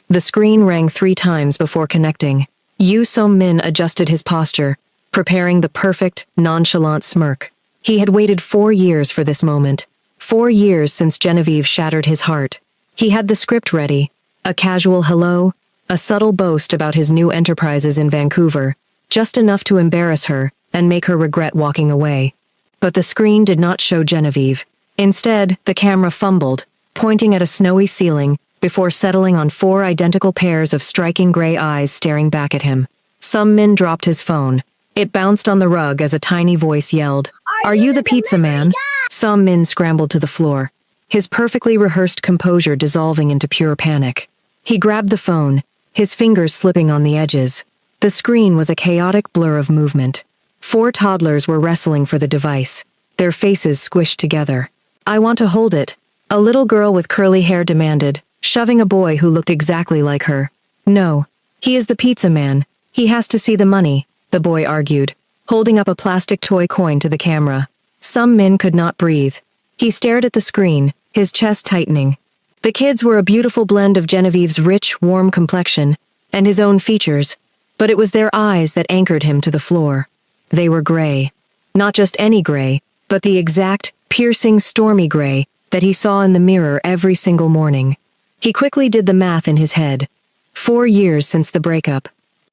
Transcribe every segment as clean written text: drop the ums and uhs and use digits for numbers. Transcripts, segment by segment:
The screen rang 3 times before connecting. Yoo So-min adjusted his posture, preparing the perfect, nonchalant smirk. He had waited 4 years for this moment. 4 years since Genevieve shattered his heart. He had the script ready, a casual hello, a subtle boast about his new enterprises in Vancouver, just enough to embarrass her and make her regret walking away. But the screen did not show Genevieve. Instead, the camera fumbled, pointing at a snowy ceiling, before settling on 4 identical pairs of striking gray eyes staring back at him. Sung-min dropped his phone. It bounced on the rug as a tiny voice yelled, "Are you the pizza man?" Sung-min scrambled to the floor, his perfectly rehearsed composure dissolving into pure panic. He grabbed the phone, his fingers slipping on the edges. The screen was a chaotic blur of movement. 4 toddlers were wrestling for the device, their faces squished together. "I want to hold it," a little girl with curly hair demanded, shoving a boy who looked exactly like her. "No, he is the pizza man. He has to see the money," the boy argued, holding up a plastic toy coin to the camera. Sung-min could not breathe. He stared at the screen, his chest tightening. The kids were a beautiful blend of Genevieve's rich, warm complexion and his own features, but it was their eyes that anchored him to the floor. They were gray. Not just any gray, but the exact, piercing, stormy gray that he saw in the mirror every single morning. He quickly did the math in his head. 4 years since the breakup.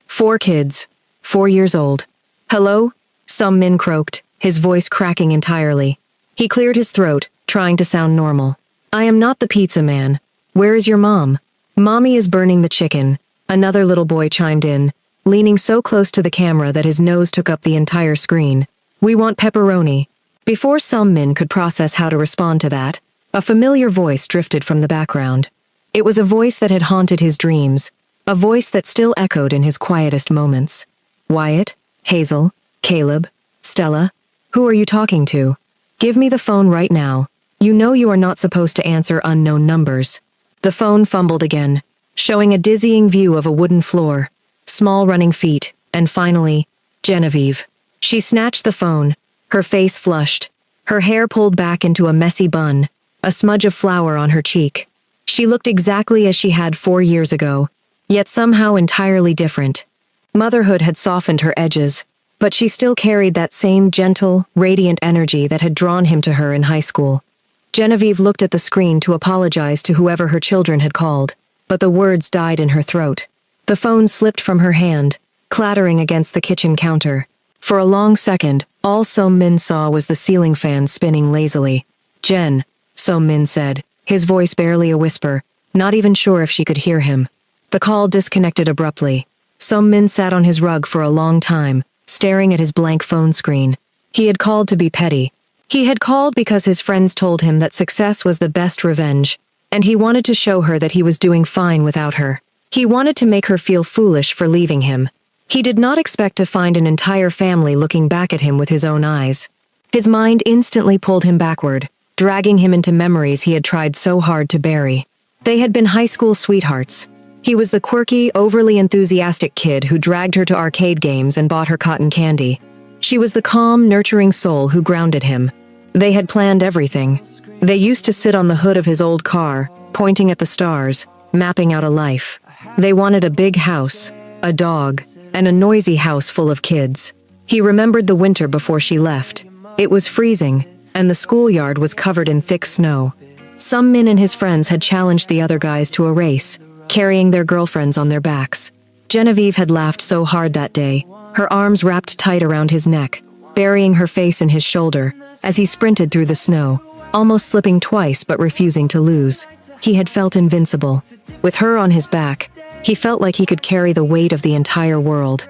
4 kids. 4 years old. "Hello?" Sung-min croaked, his voice cracking entirely. He cleared his throat, trying to sound normal. "I am not the pizza man. Where is your mom?" "Mommy is burning the chicken," another little boy chimed in, leaning so close to the camera that his nose took up the entire screen. "We want pepperoni." Before Sung-min could process how to respond to that, a familiar voice drifted from the background. It was a voice that had haunted his dreams, a voice that still echoed in his quietest moments. "Wyatt? Hazel? Caleb? Stella? Who are you talking to? Give me the phone right now. You know you are not supposed to answer unknown numbers." The phone fumbled again, showing a dizzying view of a wooden floor, small running feet, and finally, Genevieve. She snatched the phone, her face flushed, her hair pulled back into a messy bun, a smudge of flour on her cheek. She looked exactly as she had 4 years ago, yet somehow entirely different. Motherhood had softened her edges, but she still carried that same gentle, radiant energy that had drawn him to her in high school. Genevieve looked at the screen to apologize to whoever her children had called, but the words died in her throat. The phone slipped from her hand, clattering against the kitchen counter. For a long second, all Sung-min saw was the ceiling fan spinning lazily. "Jen," Sung-min said, his voice barely a whisper, not even sure if she could hear him. The call disconnected abruptly. Sung-min sat on his rug for a long time, staring at his blank phone screen. He had called to be petty. He had called because his friends told him that success was the best revenge, and he wanted to show her that he was doing fine without her. He wanted to make her feel foolish for leaving him. He did not expect to find an entire family looking back at him with his own eyes. His mind instantly pulled him backward, dragging him into memories he had tried so hard to bury. They had been high school sweethearts. He was the quirky, overly enthusiastic kid who dragged her to arcade games and bought her cotton candy. She was the calm, nurturing soul who grounded him. They had planned everything. They used to sit on the hood of his old car, pointing at the stars, mapping out a life. They wanted a big house, a dog, and a noisy house full of kids. He remembered the winter before she left. It was freezing, and the schoolyard was covered in thick snow. Sung-min and his friends had challenged the other guys to a race, carrying their girlfriends on their backs. Genevieve had laughed so hard that day, her arms wrapped tight around his neck, burying her face in his shoulder, as he sprinted through the snow, almost slipping twice but refusing to lose. He had felt invincible. With her on his back, he felt like he could carry the weight of the entire world.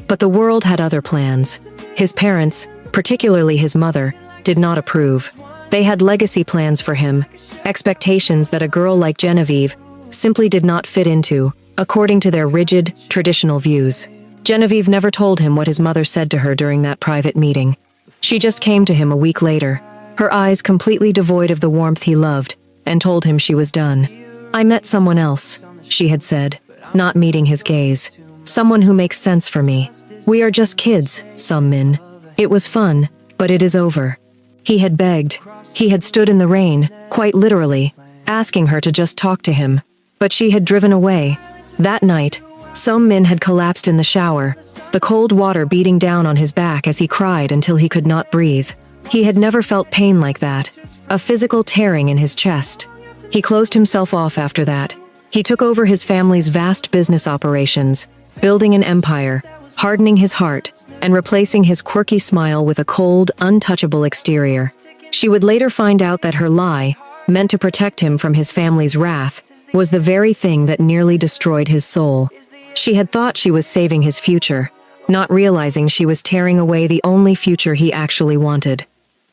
But the world had other plans. His parents, particularly his mother, did not approve. They had legacy plans for him, expectations that a girl like Genevieve simply did not fit into, according to their rigid, traditional views. Genevieve never told him what his mother said to her during that private meeting. She just came to him a week later, her eyes completely devoid of the warmth he loved, and told him she was done. "I met someone else," she had said, not meeting his gaze. "Someone who makes sense for me. We are just kids, Sung-min. It was fun, but it is over." He had begged. He had stood in the rain, quite literally, asking her to just talk to him. But she had driven away, That night, Sung-min had collapsed in the shower, the cold water beating down on his back as he cried until he could not breathe. He had never felt pain like that, a physical tearing in his chest. He closed himself off after that. He took over his family's vast business operations, building an empire, hardening his heart, and replacing his quirky smile with a cold, untouchable exterior. She would later find out that her lie, meant to protect him from his family's wrath, was the very thing that nearly destroyed his soul. She had thought she was saving his future, not realizing she was tearing away the only future he actually wanted.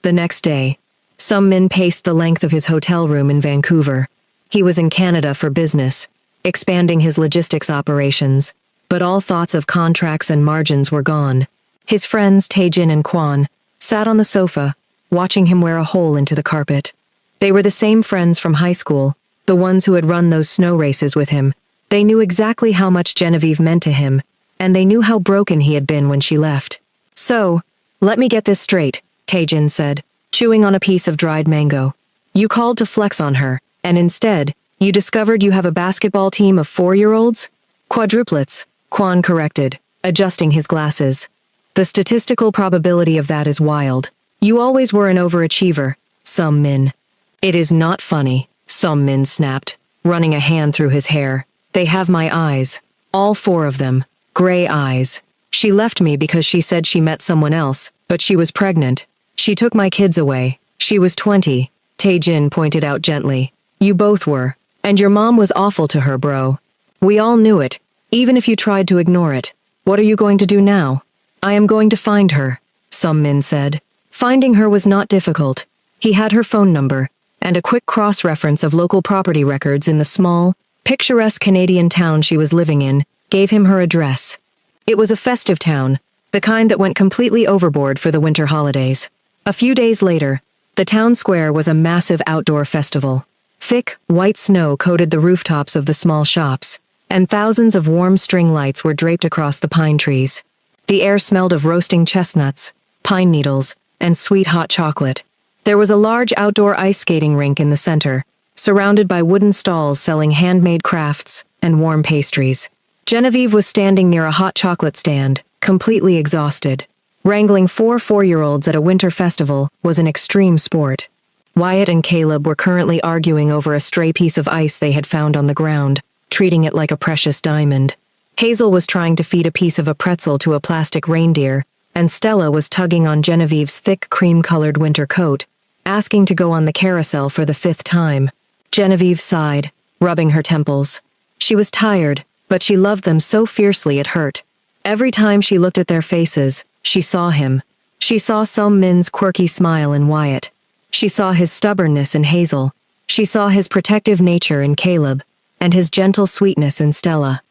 The next day, Sung-min paced the length of his hotel room in Vancouver. He was in Canada for business, expanding his logistics operations, but all thoughts of contracts and margins were gone. His friends Taejin and Kwon sat on the sofa, watching him wear a hole into the carpet. They were the same friends from high school, the ones who had run those snow races with him. They knew exactly how much Genevieve meant to him, and they knew how broken he had been when she left. "So, let me get this straight," Taejin said, chewing on a piece of dried mango. "You called to flex on her, and instead, you discovered you have a basketball team of 4-year-olds? Quadruplets," Kwon corrected, adjusting his glasses. "The statistical probability of that is wild. You always were an overachiever, Sung-min." "It is not funny," Sung-min snapped, running a hand through his hair. "They have my eyes. All 4 of them. Gray eyes. She left me because she said she met someone else, but she was pregnant. She took my kids away. She was 20, Taejin pointed out gently. "You both were. And your mom was awful to her, bro. We all knew it, even if you tried to ignore it. What are you going to do now?" "I am going to find her," Sung-min said. Finding her was not difficult. He had her phone number, and a quick cross-reference of local property records in the small, picturesque Canadian town she was living in gave him her address. It was a festive town, the kind that went completely overboard for the winter holidays. A few days later, the town square was a massive outdoor festival. Thick, white snow coated the rooftops of the small shops, and thousands of warm string lights were draped across the pine trees. The air smelled of roasting chestnuts, pine needles, and sweet hot chocolate. There was a large outdoor ice skating rink in the center, surrounded by wooden stalls selling handmade crafts and warm pastries. Genevieve was standing near a hot chocolate stand, completely exhausted. Wrangling 4-year-olds at a winter festival was an extreme sport. Wyatt and Caleb were currently arguing over a stray piece of ice they had found on the ground, treating it like a precious diamond. Hazel was trying to feed a piece of a pretzel to a plastic reindeer, and Stella was tugging on Genevieve's thick cream-colored winter coat, asking to go on the carousel for the 5th time. Genevieve sighed, rubbing her temples. She was tired, but she loved them so fiercely it hurt. Every time she looked at their faces, she saw him. She saw Sung-min's quirky smile in Wyatt. She saw his stubbornness in Hazel. She saw his protective nature in Caleb, and his gentle sweetness in Stella.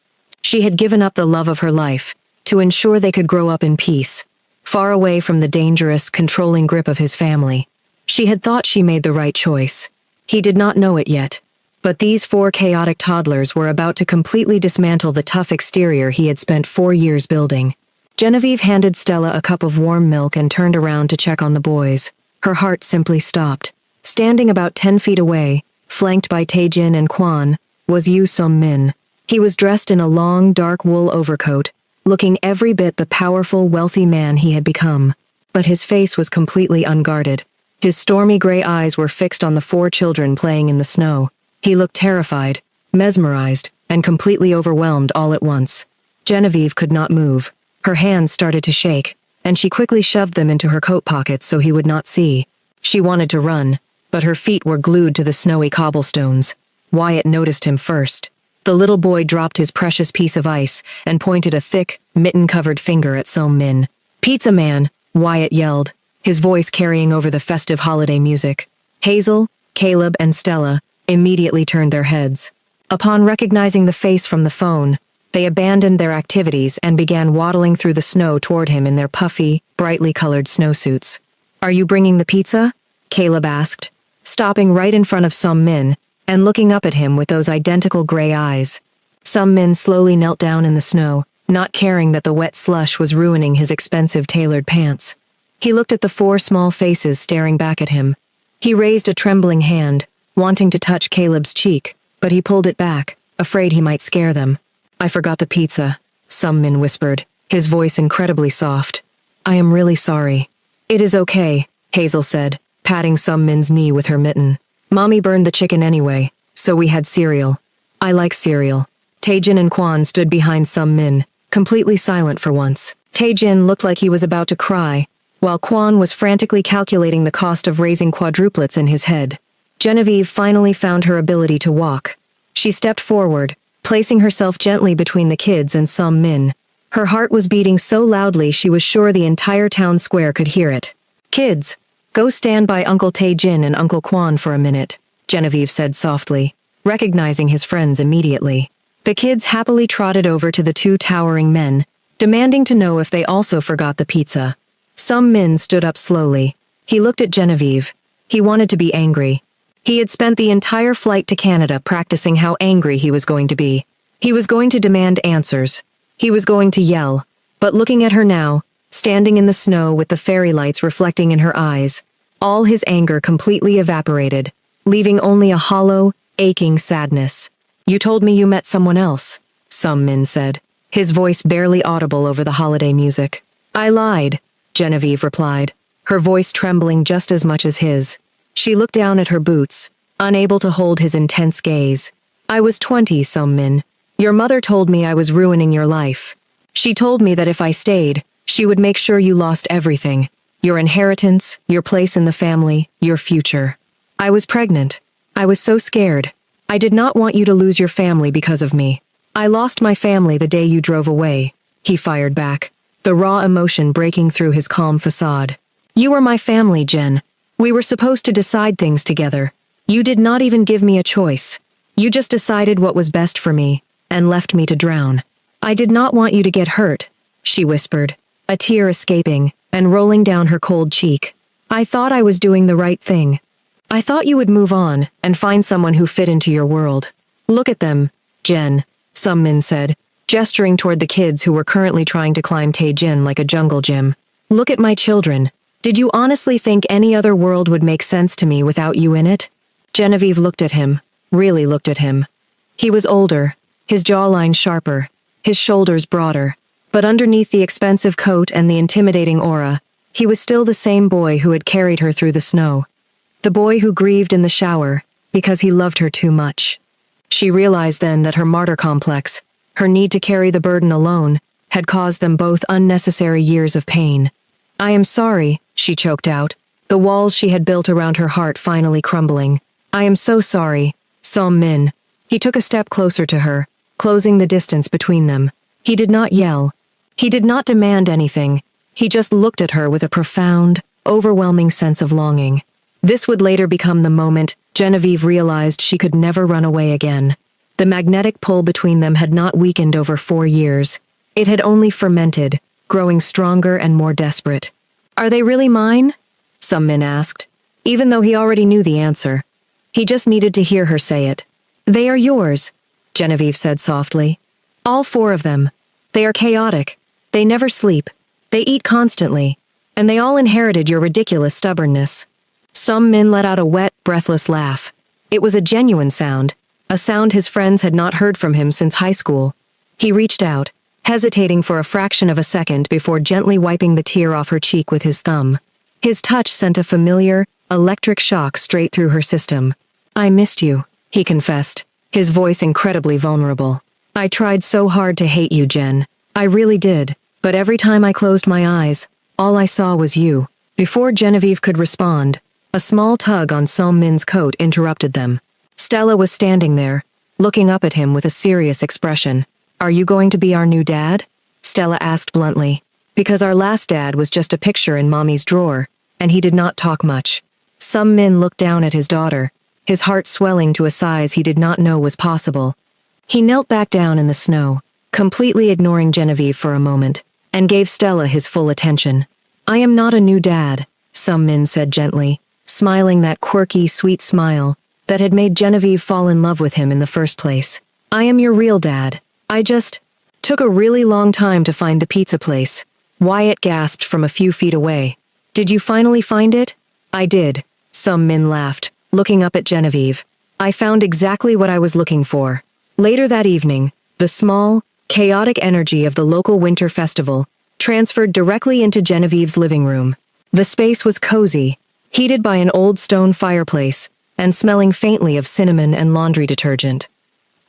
She had given up the love of her life to ensure they could grow up in peace, far away from the dangerous, controlling grip of his family. She had thought she made the right choice. He did not know it yet, but these 4 chaotic toddlers were about to completely dismantle the tough exterior he had spent 4 years building. Genevieve handed Stella a cup of warm milk and turned around to check on the boys. Her heart simply stopped. Standing about 10 feet away, flanked by Taejin and Kwon, was Yoo Sung-min. He was dressed in a long, dark wool overcoat, looking every bit the powerful, wealthy man he had become. But his face was completely unguarded. His stormy gray eyes were fixed on the 4 children playing in the snow. He looked terrified, mesmerized, and completely overwhelmed all at once. Genevieve could not move. Her hands started to shake, and she quickly shoved them into her coat pockets so he would not see. She wanted to run, but her feet were glued to the snowy cobblestones. Wyatt noticed him first. The little boy dropped his precious piece of ice and pointed a thick, mitten-covered finger at Sung-min. "Pizza man!" Wyatt yelled, his voice carrying over the festive holiday music. Hazel, Caleb, and Stella immediately turned their heads. Upon recognizing the face from the phone, they abandoned their activities and began waddling through the snow toward him in their puffy, brightly colored snowsuits. "Are you bringing the pizza?" Caleb asked, stopping right in front of Sung-min and looking up at him with those identical gray eyes. Sung-min slowly knelt down in the snow, not caring that the wet slush was ruining his expensive tailored pants. He looked at the 4 small faces staring back at him. He raised a trembling hand, wanting to touch Caleb's cheek, but he pulled it back, afraid he might scare them. I forgot the pizza, Sung Min whispered, his voice incredibly soft. I am really sorry. It is okay, Hazel said, patting Sung Min's knee with her mitten. Mommy burned the chicken anyway, so we had cereal. I like cereal. Taejin and Kwan stood behind Sung Min, completely silent for once. Taejin looked like he was about to cry, while Kwan was frantically calculating the cost of raising quadruplets in his head. Genevieve finally found her ability to walk. She stepped forward, placing herself gently between the kids and Sung Min. Her heart was beating so loudly she was sure the entire town square could hear it. Kids, go stand by Uncle Taejin and Uncle Kwan for a minute, Genevieve said softly, recognizing his friends immediately. The kids happily trotted over to the two towering men, demanding to know if they also forgot the pizza. Sung Min stood up slowly. He looked at Genevieve. He wanted to be angry. He had spent the entire flight to Canada practicing how angry he was going to be. He was going to demand answers. He was going to yell. But looking at her now, standing in the snow with the fairy lights reflecting in her eyes, all his anger completely evaporated, leaving only a hollow, aching sadness. You told me you met someone else, Sung Min said, his voice barely audible over the holiday music. I lied, Genevieve replied, her voice trembling just as much as his. She looked down at her boots, unable to hold his intense gaze. I was 20, Sung Min. Your mother told me I was ruining your life. She told me that if I stayed, she would make sure you lost everything. Your inheritance, your place in the family, your future. I was pregnant. I was so scared. I did not want you to lose your family because of me. I lost my family the day you drove away, he fired back, the raw emotion breaking through his calm facade. You were my family, Jen. We were supposed to decide things together. You did not even give me a choice. You just decided what was best for me, and left me to drown. I did not want you to get hurt, she whispered, a tear escaping and rolling down her cold cheek. I thought I was doing the right thing. I thought you would move on and find someone who fit into your world. Look at them, Jen, Sung Min said, gesturing toward the kids who were currently trying to climb Taejin like a jungle gym. Look at my children. Did you honestly think any other world would make sense to me without you in it? Genevieve looked at him, really looked at him. He was older, his jawline sharper, his shoulders broader, but underneath the expensive coat and the intimidating aura, he was still the same boy who had carried her through the snow. The boy who grieved in the shower because he loved her too much. She realized then that her martyr complex, her need to carry the burden alone, had caused them both unnecessary years of pain. I am sorry, she choked out, the walls she had built around her heart finally crumbling. I am so sorry, Sung Min. He took a step closer to her, closing the distance between them. He did not yell. He did not demand anything. He just looked at her with a profound, overwhelming sense of longing. This would later become the moment Genevieve realized she could never run away again. The magnetic pull between them had not weakened over 4 years. It had only fermented, growing stronger and more desperate. Are they really mine? Sung Min asked, even though he already knew the answer. He just needed to hear her say it. They are yours, Genevieve said softly. All 4 of them. They are chaotic. They never sleep. They eat constantly. And they all inherited your ridiculous stubbornness. Sung Min let out a wet, breathless laugh. It was a genuine sound, a sound his friends had not heard from him since high school. He reached out, hesitating for a fraction of a second before gently wiping the tear off her cheek with his thumb. His touch sent a familiar, electric shock straight through her system. I missed you, he confessed, his voice incredibly vulnerable. I tried so hard to hate you, Jen. I really did, but every time I closed my eyes, all I saw was you. Before Genevieve could respond, a small tug on Sung Min's coat interrupted them. Stella was standing there, looking up at him with a serious expression. Are you going to be our new dad? Stella asked bluntly. Because our last dad was just a picture in Mommy's drawer, and he did not talk much. Sung Min looked down at his daughter, his heart swelling to a size he did not know was possible. He knelt back down in the snow, completely ignoring Genevieve for a moment, and gave Stella his full attention. I am not a new dad, Sung Min said gently, smiling that quirky, sweet smile that had made Genevieve fall in love with him in the first place. I am your real dad. I just took a really long time to find the pizza place. Wyatt gasped from a few feet away. Did you finally find it? I did, Sung Min laughed, looking up at Genevieve. I found exactly what I was looking for. Later that evening, The small, chaotic energy of the local winter festival transferred directly into Genevieve's living room. The space was cozy, heated by an old stone fireplace, and smelling faintly of cinnamon and laundry detergent.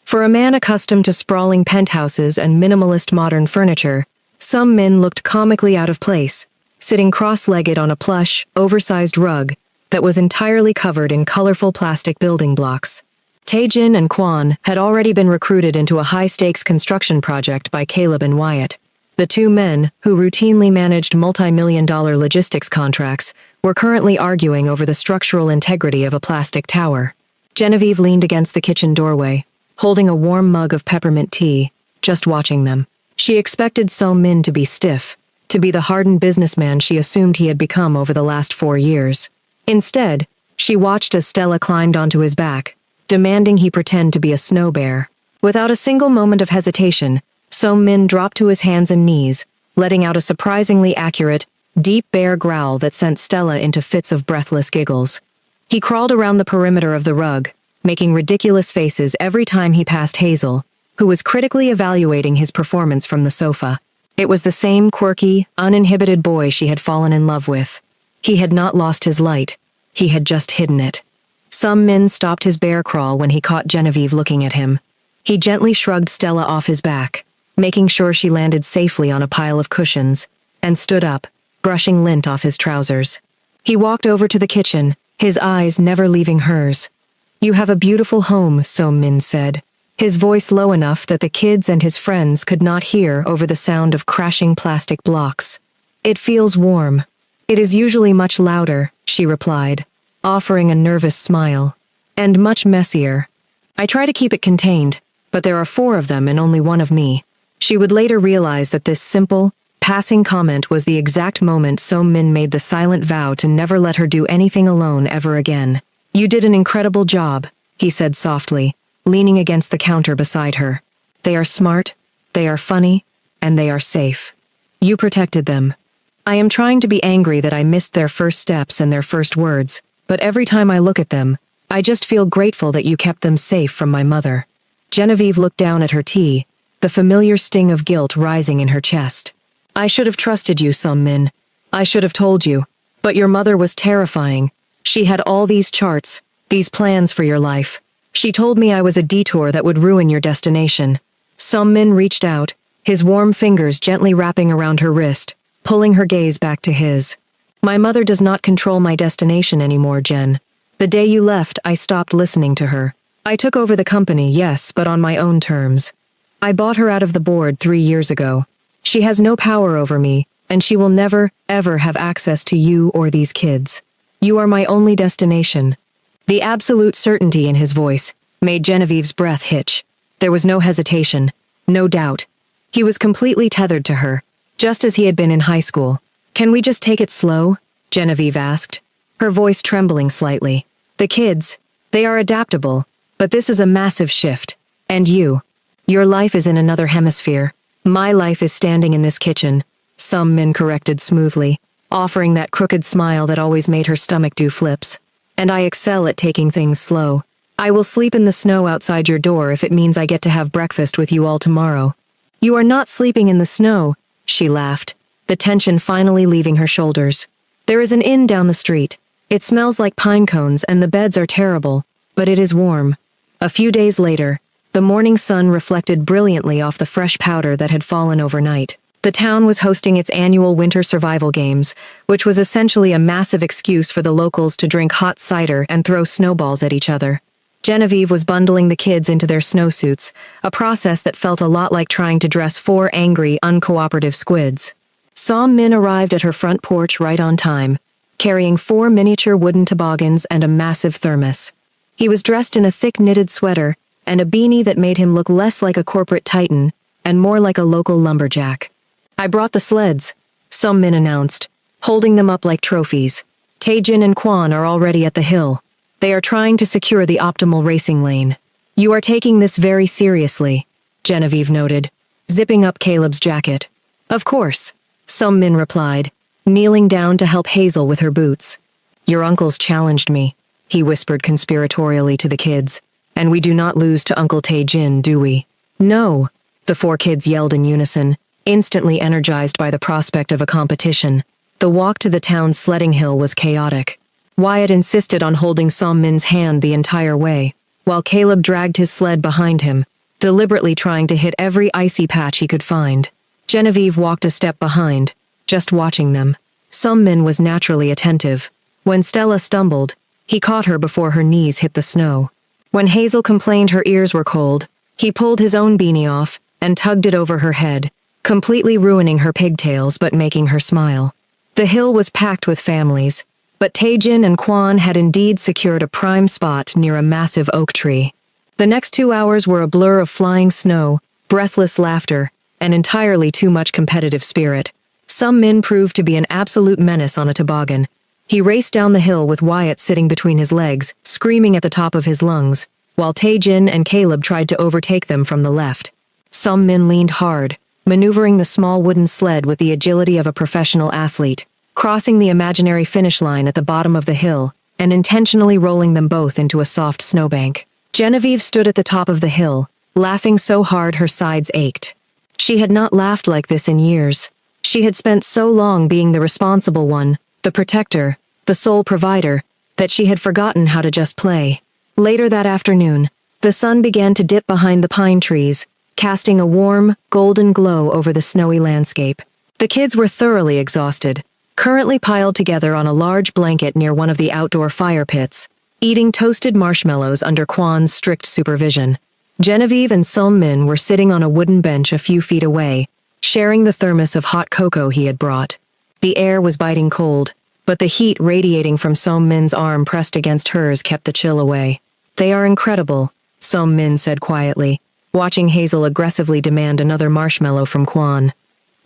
For a man accustomed to sprawling penthouses and minimalist modern furniture, Sung Min looked comically out of place, sitting cross-legged on a plush, oversized rug that was entirely covered in colorful plastic building blocks. Tae-jin and Kwon had already been recruited into a high-stakes construction project by Caleb and Wyatt. The two men, who routinely managed multi-million-dollar logistics contracts, were currently arguing over the structural integrity of a plastic tower. Genevieve leaned against the kitchen doorway, holding a warm mug of peppermint tea, just watching them. She expected Sung Min to be stiff, to be the hardened businessman she assumed he had become over the last 4 years. Instead, she watched as Stella climbed onto his back, demanding he pretend to be a snow bear. Without a single moment of hesitation, Sung Min dropped to his hands and knees, letting out a surprisingly accurate, deep bear growl that sent Stella into fits of breathless giggles. He crawled around the perimeter of the rug, making ridiculous faces every time he passed Hazel, who was critically evaluating his performance from the sofa. It was the same quirky, uninhibited boy she had fallen in love with. He had not lost his light, he had just hidden it. Sung Min stopped his bear crawl when he caught Genevieve looking at him. He gently shrugged Stella off his back, making sure she landed safely on a pile of cushions, and stood up, brushing lint off his trousers. He walked over to the kitchen, his eyes never leaving hers. "You have a beautiful home," Sung Min said, his voice low enough that the kids and his friends could not hear over the sound of crashing plastic blocks. "It feels warm." "It is usually much louder," she replied, offering a nervous smile. "And much messier. I try to keep it contained, but there are 4 of them and only 1 of me." She would later realize that this simple, passing comment was the exact moment Sung Min made the silent vow to never let her do anything alone ever again. "You did an incredible job," he said softly, leaning against the counter beside her. "They are smart, they are funny, and they are safe. You protected them. I am trying to be angry that I missed their first steps and their first words, but every time I look at them, I just feel grateful that you kept them safe from my mother." Genevieve looked down at her tea, the familiar sting of guilt rising in her chest. "I should have trusted you, Sung Min. I should have told you. But your mother was terrifying. She had all these charts, these plans for your life. She told me I was a detour that would ruin your destination." Sung Min reached out, his warm fingers gently wrapping around her wrist, pulling her gaze back to his. "My mother does not control my destination anymore, Jen. The day you left, I stopped listening to her. I took over the company, yes, but on my own terms. I bought her out of the board 3 years ago. She has no power over me, and she will never, ever have access to you or these kids. You are my only destination." The absolute certainty in his voice made Genevieve's breath hitch. There was no hesitation, no doubt. He was completely tethered to her, just as he had been in high school. "Can we just take it slow?" Genevieve asked, her voice trembling slightly. "The kids, they are adaptable, but this is a massive shift. And your life is in another hemisphere. My life is standing in this kitchen," Sung Min corrected smoothly, offering that crooked smile that always made her stomach do flips. "And I excel at taking things slow. I will sleep in the snow outside your door if it means I get to have breakfast with you all tomorrow." "You are not sleeping in the snow," she laughed, the tension finally leaving her shoulders. "There is an inn down the street. It smells like pine cones and the beds are terrible, but it is warm." A few days later, the morning sun reflected brilliantly off the fresh powder that had fallen overnight. The town was hosting its annual winter survival games, which was essentially a massive excuse for the locals to drink hot cider and throw snowballs at each other. Genevieve was bundling the kids into their snowsuits, a process that felt a lot like trying to dress 4 angry, uncooperative squids. Sung Min arrived at her front porch right on time, carrying 4 miniature wooden toboggans and a massive thermos. He was dressed in a thick knitted sweater and a beanie that made him look less like a corporate titan and more like a local lumberjack. "I brought the sleds," Sung Min announced, holding them up like trophies. "Tae-jin and Kwon are already at the hill. They are trying to secure the optimal racing lane." "You are taking this very seriously," Genevieve noted, zipping up Caleb's jacket. "Of course," Sung Min replied, kneeling down to help Hazel with her boots. "Your uncles challenged me," he whispered conspiratorially to the kids. "And we do not lose to Uncle Tae-jin, do we?" "No," the four kids yelled in unison, instantly energized by the prospect of a competition. The walk to the town's sledding hill was chaotic. Wyatt insisted on holding Song-min's hand the entire way, while Caleb dragged his sled behind him, deliberately trying to hit every icy patch he could find. Genevieve walked a step behind, just watching them. Song-min was naturally attentive. When Stella stumbled, he caught her before her knees hit the snow. When Hazel complained her ears were cold, he pulled his own beanie off and tugged it over her head, completely ruining her pigtails but making her smile. The hill was packed with families, but Taejin and Kwon had indeed secured a prime spot near a massive oak tree. The next 2 hours were a blur of flying snow, breathless laughter, and entirely too much competitive spirit. Song-min proved to be an absolute menace on a toboggan. He raced down the hill with Wyatt sitting between his legs, screaming at the top of his lungs, while Taejin and Caleb tried to overtake them from the left. Song-min leaned hard, maneuvering the small wooden sled with the agility of a professional athlete, crossing the imaginary finish line at the bottom of the hill, and intentionally rolling them both into a soft snowbank. Genevieve stood at the top of the hill, laughing so hard her sides ached. She had not laughed like this in years. She had spent so long being the responsible one, the protector, the sole provider, that she had forgotten how to just play. Later that afternoon, the sun began to dip behind the pine trees, casting a warm, golden glow over the snowy landscape. The kids were thoroughly exhausted, currently piled together on a large blanket near one of the outdoor fire pits, eating toasted marshmallows under Kwon's strict supervision. Genevieve and Song-min were sitting on a wooden bench a few feet away, sharing the thermos of hot cocoa he had brought. The air was biting cold, but the heat radiating from Song-min's arm pressed against hers kept the chill away. "They are incredible," Song-min said quietly, watching Hazel aggressively demand another marshmallow from Kwon.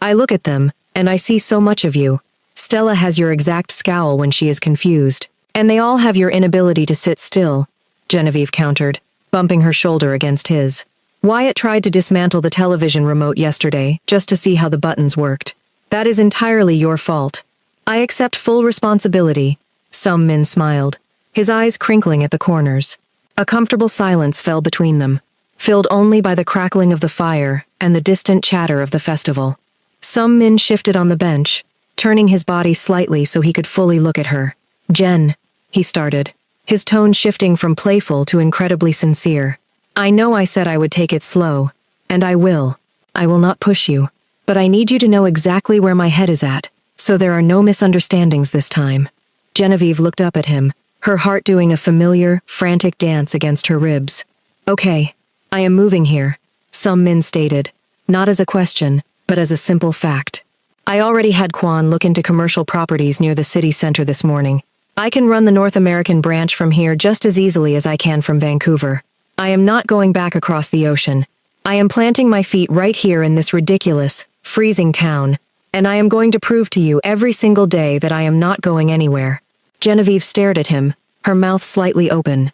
"I look at them, and I see so much of you. Stella has your exact scowl when she is confused. And they all have your inability to sit still," Genevieve countered, bumping her shoulder against his. "Wyatt tried to dismantle the television remote yesterday, just to see how the buttons worked. That is entirely your fault. I accept full responsibility," Song-min smiled, his eyes crinkling at the corners. A comfortable silence fell between them, filled only by the crackling of the fire and the distant chatter of the festival. Song-min shifted on the bench, turning his body slightly so he could fully look at her. "Jen," he started, his tone shifting from playful to incredibly sincere. "I know I said I would take it slow, and I will. I will not push you, but I need you to know exactly where my head is at, so there are no misunderstandings this time." Genevieve looked up at him, her heart doing a familiar, frantic dance against her ribs. "Okay, I am moving here," Song-min stated, not as a question, but as a simple fact. "I already had Kwon look into commercial properties near the city center this morning. I can run the North American branch from here just as easily as I can from Vancouver. I am not going back across the ocean. I am planting my feet right here in this ridiculous, freezing town, and I am going to prove to you every single day that I am not going anywhere." Genevieve stared at him, her mouth slightly open.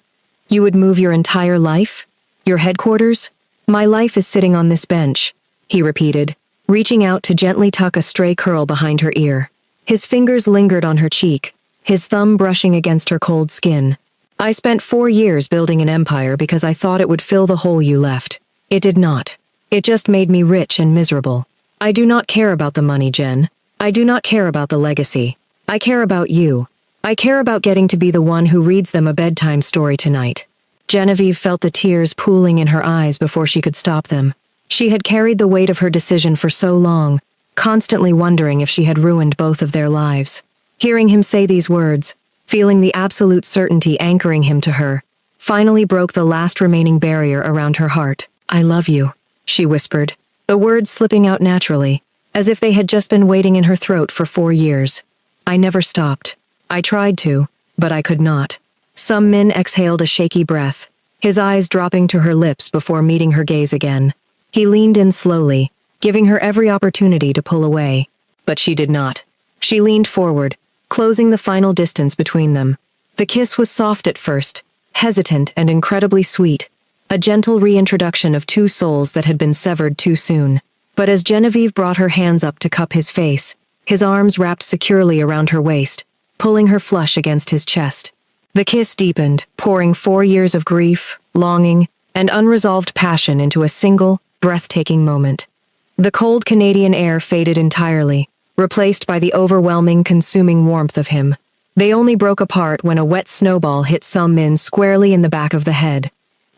"You would move your entire life? Your headquarters? My life is sitting on this bench," he repeated, reaching out to gently tuck a stray curl behind her ear. His fingers lingered on her cheek, his thumb brushing against her cold skin. "I spent 4 years building an empire because I thought it would fill the hole you left. It did not. It just made me rich and miserable. I do not care about the money, Jen. I do not care about the legacy. I care about you. I care about getting to be the one who reads them a bedtime story tonight." Genevieve felt the tears pooling in her eyes before she could stop them. She had carried the weight of her decision for so long, constantly wondering if she had ruined both of their lives. Hearing him say these words, feeling the absolute certainty anchoring him to her, finally broke the last remaining barrier around her heart. "I love you," she whispered, the words slipping out naturally, as if they had just been waiting in her throat for 4 years. "I never stopped. I tried to, but I could not." Song-min exhaled a shaky breath, his eyes dropping to her lips before meeting her gaze again. He leaned in slowly, giving her every opportunity to pull away, but she did not. She leaned forward, closing the final distance between them. The kiss was soft at first, hesitant and incredibly sweet, a gentle reintroduction of two souls that had been severed too soon. But as Genevieve brought her hands up to cup his face, his arms wrapped securely around her waist, pulling her flush against his chest. The kiss deepened, pouring 4 years of grief, longing, and unresolved passion into a single, breathtaking moment. The cold Canadian air faded entirely, replaced by the overwhelming, consuming warmth of him. They only broke apart when a wet snowball hit Sung-min squarely in the back of the head.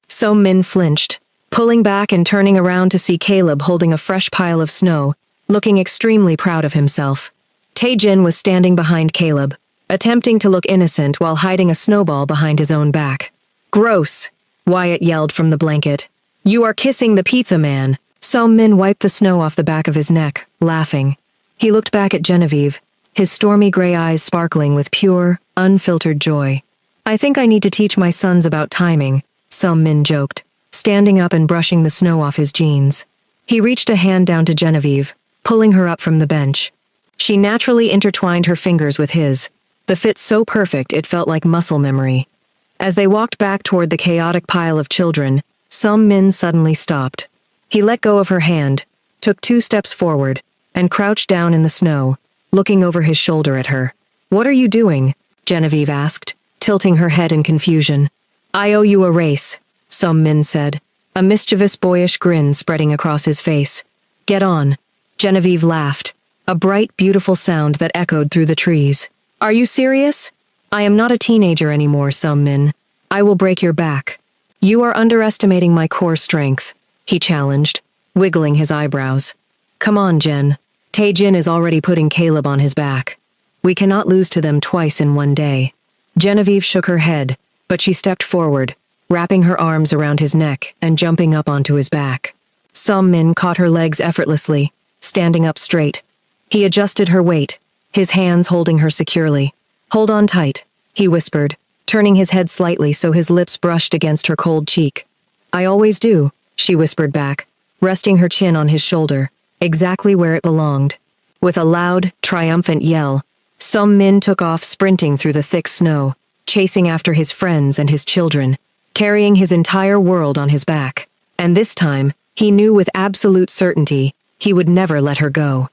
Sung-min flinched, pulling back and turning around to see Caleb holding a fresh pile of snow, looking extremely proud of himself. Tae-jin was standing behind Caleb, attempting to look innocent while hiding a snowball behind his own back. "Gross," Wyatt yelled from the blanket. "You are kissing the pizza man." Sung-min wiped the snow off the back of his neck, laughing. He looked back at Genevieve, his stormy gray eyes sparkling with pure, unfiltered joy. "I think I need to teach my sons about timing," Sung-min joked, standing up and brushing the snow off his jeans. He reached a hand down to Genevieve, pulling her up from the bench. She naturally intertwined her fingers with his, the fit so perfect it felt like muscle memory. As they walked back toward the chaotic pile of children, Sung-min suddenly stopped. He let go of her hand, took 2 steps forward, and crouched down in the snow, looking over his shoulder at her. "What are you doing?" Genevieve asked, tilting her head in confusion. "I owe you a race," Sung-min said, a mischievous boyish grin spreading across his face. "Get on." Genevieve laughed, a bright, beautiful sound that echoed through the trees. "Are you serious?" "I am not a teenager anymore, Sung-min. I will break your back." "You are underestimating my core strength," he challenged, wiggling his eyebrows. "Come on, Jen. Tae-jin is already putting Caleb on his back. We cannot lose to them twice in one day." Genevieve shook her head, but she stepped forward, wrapping her arms around his neck and jumping up onto his back. Sung-min caught her legs effortlessly, standing up straight. He adjusted her weight, his hands holding her securely. "Hold on tight," he whispered, turning his head slightly so his lips brushed against her cold cheek. "I always do," she whispered back, resting her chin on his shoulder, exactly where it belonged. With a loud, triumphant yell, Sung-min took off sprinting through the thick snow, chasing after his friends and his children, carrying his entire world on his back. And this time, he knew with absolute certainty, he would never let her go.